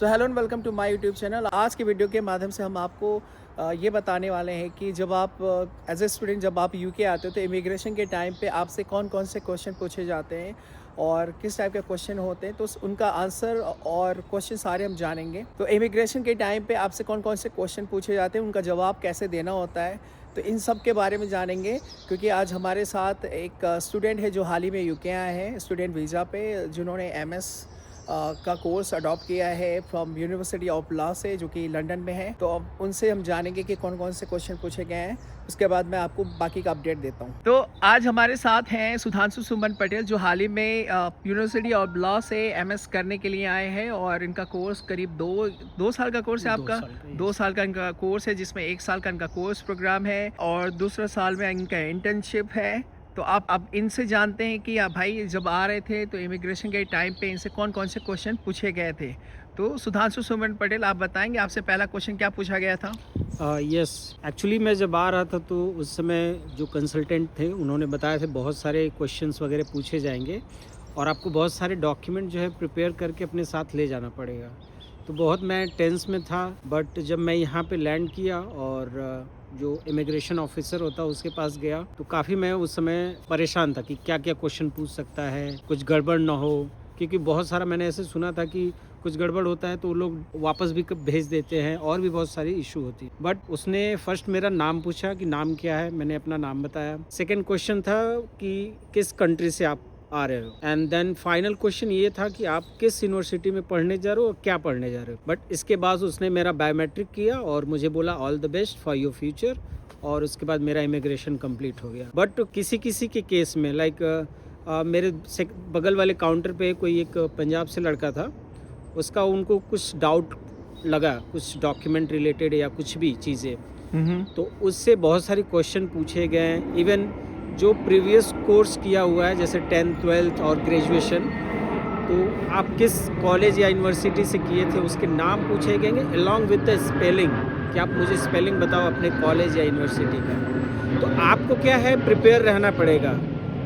So hello and welcome to my YouTube channel. आज की video के माध्यम से हम आपको ये बताने वाले हैं कि जब आप एज ए स्टूडेंट जब आप यूके आते हो तो इमिग्रेशन के टाइम पे आपसे कौन कौन से क्वेश्चन पूछे जाते हैं और किस टाइप के क्वेश्चन होते हैं, तो उनका आंसर और क्वेश्चन सारे हम जानेंगे। तो इमिग्रेशन के टाइम पे आपसे कौन कौन से क्वेश्चन पूछे जाते हैं, उनका जवाब कैसे देना होता है, तो इन सब के बारे में जानेंगे। क्योंकि आज हमारे साथ एक स्टूडेंट है जो हाल ही में यूके आए हैं स्टूडेंट वीज़ा पे, जिन्होंने एमएस का कोर्स अडॉप्ट किया है फ्रॉम यूनिवर्सिटी ऑफ लॉ से, जो कि लंदन में है। तो अब उनसे हम जानेंगे कि कौन कौन से क्वेश्चन पूछे गए हैं, उसके बाद मैं आपको बाकी का अपडेट देता हूँ। तो आज हमारे साथ हैं सुधांशु सुमन पटेल, जो हाल ही में यूनिवर्सिटी ऑफ लॉ से एमएस करने के लिए आए हैं और इनका कोर्स करीब दो साल का कोर्स है आपका। 2 साल का इनका कोर्स है, जिसमें 1 साल का इनका कोर्स प्रोग्राम है और दूसरा साल में इनका इंटर्नशिप है। तो आप अब इनसे जानते हैं कि आप भाई जब आ रहे थे तो इमिग्रेशन के टाइम पे इनसे कौन कौन से क्वेश्चन पूछे गए थे। तो सुधांशु सुमन पटेल, आप बताएंगे आपसे पहला क्वेश्चन क्या पूछा गया था? यस, एक्चुअली मैं जब आ रहा था तो उस समय जो कंसल्टेंट थे उन्होंने बताया थे बहुत सारे क्वेश्चंस वगैरह पूछे जाएंगे और आपको बहुत सारे डॉक्यूमेंट जो है प्रिपेयर करके अपने साथ ले जाना पड़ेगा। तो बहुत मैं टेंस में था, बट जब मैं यहाँ पे लैंड किया और जो इमिग्रेशन ऑफिसर होता उसके पास गया तो काफ़ी मैं उस समय परेशान था कि क्या क्या क्वेश्चन पूछ सकता है, कुछ गड़बड़ ना हो। क्योंकि बहुत सारा मैंने ऐसे सुना था कि कुछ गड़बड़ होता है तो वो लोग वापस भी भेज देते हैं और भी बहुत सारी इशू होती है। बट उसने फर्स्ट मेरा नाम पूछा कि नाम क्या है, मैंने अपना नाम बताया। सेकंड क्वेश्चन था कि किस कंट्री से आप आ रहे हो, एंड देन फाइनल क्वेश्चन ये था कि आप किस यूनिवर्सिटी में पढ़ने जा रहे हो और क्या पढ़ने जा रहे हो। बट इसके बाद उसने मेरा बायोमेट्रिक किया और मुझे बोला all the best for your future, और उसके बाद मेरा इमिग्रेशन कंप्लीट हो गया। बट किसी किसी के केस में लाइक मेरे बगल वाले काउंटर पे कोई एक पंजाब से लड़का था, उसका उनको कुछ डाउट लगा, कुछ डॉक्यूमेंट रिलेटेड या कुछ भी चीज़ें, तो उससे बहुत सारे क्वेश्चन पूछे गए। इवन जो प्रीवियस कोर्स किया हुआ है जैसे 10th 12th और ग्रेजुएशन, तो आप किस कॉलेज या यूनिवर्सिटी से किए थे उसके नाम पूछे गए अलॉन्ग विद द स्पेलिंग, कि आप मुझे स्पेलिंग बताओ अपने कॉलेज या यूनिवर्सिटी का। तो आपको क्या है, प्रिपेयर रहना पड़ेगा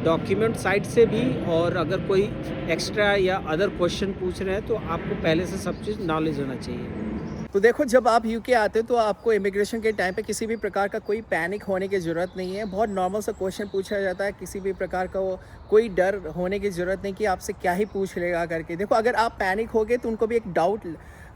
डॉक्यूमेंट साइड से भी, और अगर कोई एक्स्ट्रा या अदर क्वेश्चन पूछ रहे हैं तो आपको पहले से सब चीज़ नॉलेज होना चाहिए। तो देखो, जब आप यूके आते हो तो आपको इमिग्रेशन के टाइम पे किसी भी प्रकार का कोई पैनिक होने की ज़रूरत नहीं है। बहुत नॉर्मल सा क्वेश्चन पूछा जाता है, किसी भी प्रकार का कोई डर होने की ज़रूरत नहीं कि आपसे क्या ही पूछ लेगा करके। देखो, अगर आप पैनिक हो गए तो उनको भी एक डाउट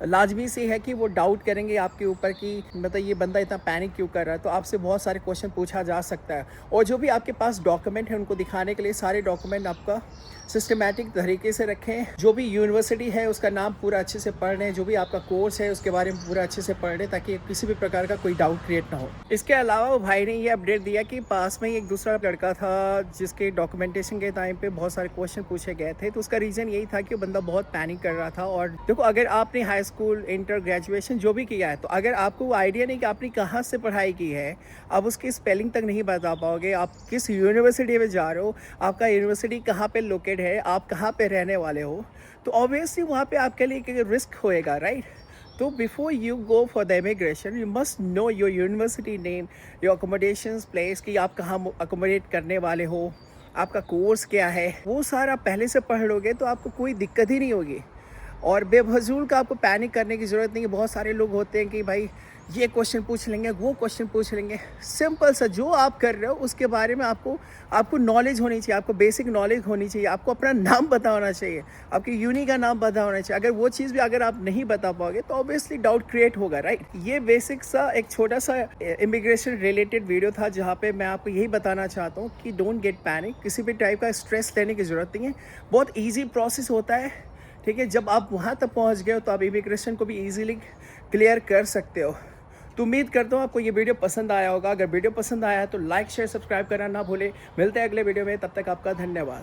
लाजमी सी है कि वो डाउट करेंगे आपके ऊपर कि मतलब ये बंदा इतना पैनिक क्यों कर रहा है। तो आपसे बहुत सारे क्वेश्चन पूछा जा सकता है और जो भी आपके पास डॉक्यूमेंट है उनको दिखाने के लिए सारे डॉक्यूमेंट आपका सिस्टमेटिक तरीके से रखें। जो भी यूनिवर्सिटी है उसका नाम पूरा अच्छे से पढ़ लें, जो भी आपका कोर्स है उसके बारे में पूरा अच्छे से पढ़ लें ताकि किसी भी प्रकार का कोई डाउट क्रिएट ना हो। इसके अलावा वो भाई ने ये अपडेट दिया कि पास में ही एक दूसरा लड़का था जिसके डॉक्यूमेंटेशन के टाइम पे बहुत सारे क्वेश्चन पूछे गए थे। तो उसका रीज़न यही था कि वो बंदा बहुत पैनिक कर रहा था। और देखो, अगर आपने हाई स्कूल, इंटर, ग्रेजुएशन जो भी किया है, तो अगर आपको वो आइडिया नहीं कि आपने कहाँ से पढ़ाई की है, आप उसकी स्पेलिंग तक नहीं बता पाओगे, आप किस यूनिवर्सिटी में जा रहे हो, आपका यूनिवर्सिटी कहाँ पे लोकेट है, आप कहाँ पे रहने वाले हो, तो ऑब्वियसली वहाँ पे आपके लिए एक रिस्क होएगा, राइट। तो before you go for the immigration you must know your university name, your accommodation place, कि आप कहाँ अकोमोडेट करने वाले हो, आपका कोर्स क्या है, वो सारा पहले से पढ़ लोगे तो आपको कोई दिक्कत ही नहीं होगी। और बेफजूल का आपको पैनिक करने की ज़रूरत नहीं है। बहुत सारे लोग होते हैं कि भाई ये क्वेश्चन पूछ लेंगे, वो क्वेश्चन पूछ लेंगे। सिंपल सा जो आप कर रहे हो उसके बारे में आपको नॉलेज होनी चाहिए, आपको बेसिक नॉलेज होनी चाहिए, आपको अपना नाम पता होना चाहिए, आपकी यूनि का नाम पता होना चाहिए। अगर वो चीज़ भी अगर आप नहीं बता पाओगे तो ऑब्वियसली डाउट क्रिएट होगा, राइट। ये बेसिक सा एक छोटा सा इमिग्रेशन रिलेटेड वीडियो था जहाँ पे मैं आपको यही बताना चाहता हूँ कि डोंट गेट पैनिक, किसी भी टाइप का स्ट्रेस लेने की ज़रूरत नहीं है। बहुत ईजी प्रोसेस होता है, ठीक है। जब आप वहाँ तक पहुँच गए हो तो आप इमिग्रेशन को भी इजीली क्लियर कर सकते हो। तो उम्मीद करता हूँ आपको ये वीडियो पसंद आया होगा। अगर वीडियो पसंद आया है तो लाइक, शेयर, सब्सक्राइब करना ना भूलें। मिलते हैं अगले वीडियो में, तब तक आपका धन्यवाद।